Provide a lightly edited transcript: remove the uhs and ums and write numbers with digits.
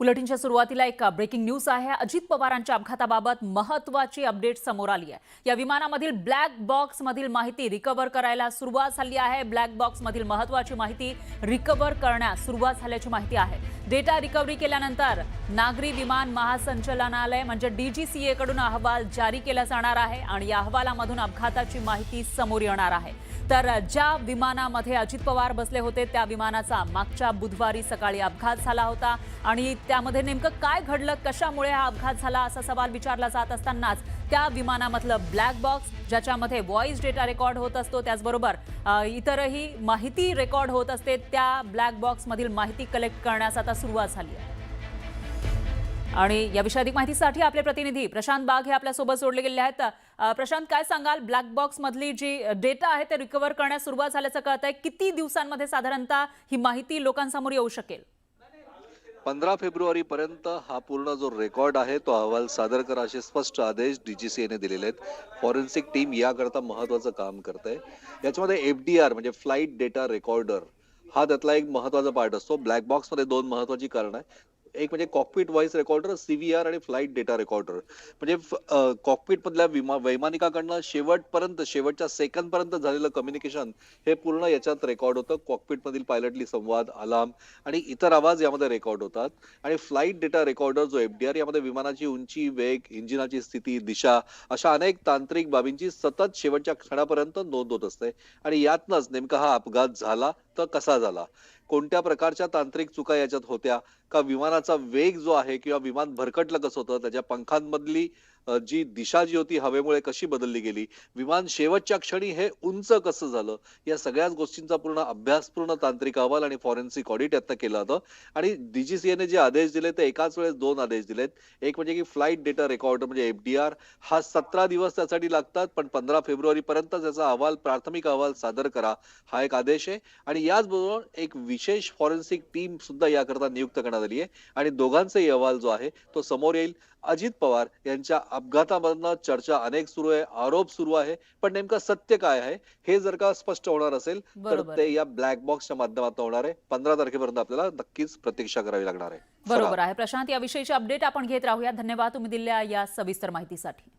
बुलेटिनच्या सुरुवातीला एक breaking news आहे। अजित पवारांच्या अपघाताबाबत महत्त्वाची अपडेट समोर आली आहे। या विमानामधील ब्लॅक बॉक्स मधील माहिती रिकव्हर करायला सुरुवात झाली आहे। ब्लॅक बॉक्स मधील महत्त्वाची माहिती रिकव्हर करण्यास सुरुवात झाल्याची माहिती आहे। डेटा रिकव्हरी केल्यानंतर नागरी विमान महासंचालनालय म्हणजे DGCA कडून अहवाल जारी केला जाणार आहे आणि या अहवालामधून अपघाताची माहिती समोर येणार आहे। तर ज्या विमानामध्ये अजित पवार बसले होते त्या विमानाचा मागच्या बुधवारी सकाळी अपघात झाला होता आणि त्यामध्ये नेमकं काय घडलं, कशामुळे हा अपघात झाला असा सवाल विचारला जात असतानाच त्या विमानामधलं ब्लॅक बॉक्स ज्याच्यामध्ये व्हॉइस डेटा रेकॉर्ड होत असतो, त्याचबरोबर इतरही माहिती रेकॉर्ड होत असते, त्या ब्लॅक बॉक्स मधील माहिती कलेक्ट करण्यास आता सुरुवात झाली आहे। आणि या विषयी अधिक माहितीसाठी आपले प्रतिनिधी प्रशांत बाग हे आपल्या सोबत जोडले गेले आहेत। प्रशांत, काय सांगाल, ब्लॅक बॉक्स मधली जी डेटा आहे ते रिकव्हर करण्यास सुरुवात झाल्याचं कळतंय, किती दिवसांमध्ये साधारणतः ही माहिती लोकांसमोर येऊ शकेल? 15 फेब्रुवारी पर्यंत हा पूर्ण जो रेकॉर्ड आहे तो अहवाल सादर करा असे स्पष्ट आदेश DGCA ने दिलेले आहेत। फॉरेन्सिक टीम याकरता महत्त्वाचं काम करते। याच्यामध्ये FDR म्हणजे फ्लाइट डेटा रेकॉर्डर हा त्यातला एक महत्त्वाचा पार्ट असतो। ब्लॅक बॉक्स मध्ये दोन महत्त्वाची कारणं आहेत। एक म्हणजे कॉकपिट व्हॉइस रेकॉर्डर, CVR आणि फ्लाइट डेटा रेकॉर्डर। म्हणजे कॉकपिट मधल्या वैमानिकाकडनं शेवटच्या सेकंद पर्यंत झालेलं कम्युनिकेशन हे पूर्ण याच्यात रेकॉर्ड होतं। कॉकपिट मधील पायलटली संवाद, अलार्म आणि इतर आवाज यामध्ये रेकॉर्ड होतात। आणि फ्लाइट डेटा रेकॉर्डर जो FDR यामध्ये विमानाची उंची, वेग, इंजिनाची स्थिती, दिशा अशा अनेक तांत्रिक बाबींची सतत शेवटच्या क्षणापर्यंत नोंद होत असते। आणि यातनच नेमका हा अपघात झाला तर कसा झाला, कोणत्या प्रकारच्या तांत्रिक चुका याच्यात होत्या, का विमानाचा वेग जो आहे किंवा विमान भरकटलं कसं होतं, त्याच्या पंखांमधली जी दिशा जी होती हवेमुळे कशी बदलली गेली, विमान शेवटच्या क्षणी हे उंच कसं झालं, या सगळ्याच गोष्टींचा पूर्ण अभ्यासपूर्ण तांत्रिक अहवाल आणि फॉरेन्सिक ऑडिट यातनं केलं होतं। आणि DGCA ने जे आदेश दिले ते एकाच वेळेस दोन आदेश दिलेत। एक म्हणजे की फ्लाइट डेटा रेकॉर्डर म्हणजे FDR हा 17 दिवस त्यासाठी लागतात, पण 15 फेब्रुवारी पर्यंत त्याचा अहवाल, प्राथमिक अहवाल सादर करा हा एक आदेश आहे। आणि याचबरोबर एक विशेष फॉरेन्सिक टीम सुद्धा याकरता नियुक्त करण्यात आली आहे आणि दोघांचाही अहवाल जो आहे तो समोर येईल। अजित पवार यांच्या अपघातामधनं चर्चा अनेक सुरू आहे, आरोप सुरू आहे, पण नेमकं सत्य काय आहे हे जर का स्पष्ट होणार असेल तर बरोबर ते या ब्लॅक बॉक्सच्या माध्यमातून होणार आहे। 15 तारखेपर्यंत आपल्याला नक्कीच प्रतीक्षा करावी लागणार आहे। बरोबर आहे प्रशांत, या विषयीची अपडेट आपण घेत राहूया। धन्यवाद तुम्ही दिलेल्या या सविस्तर माहितीसाठी।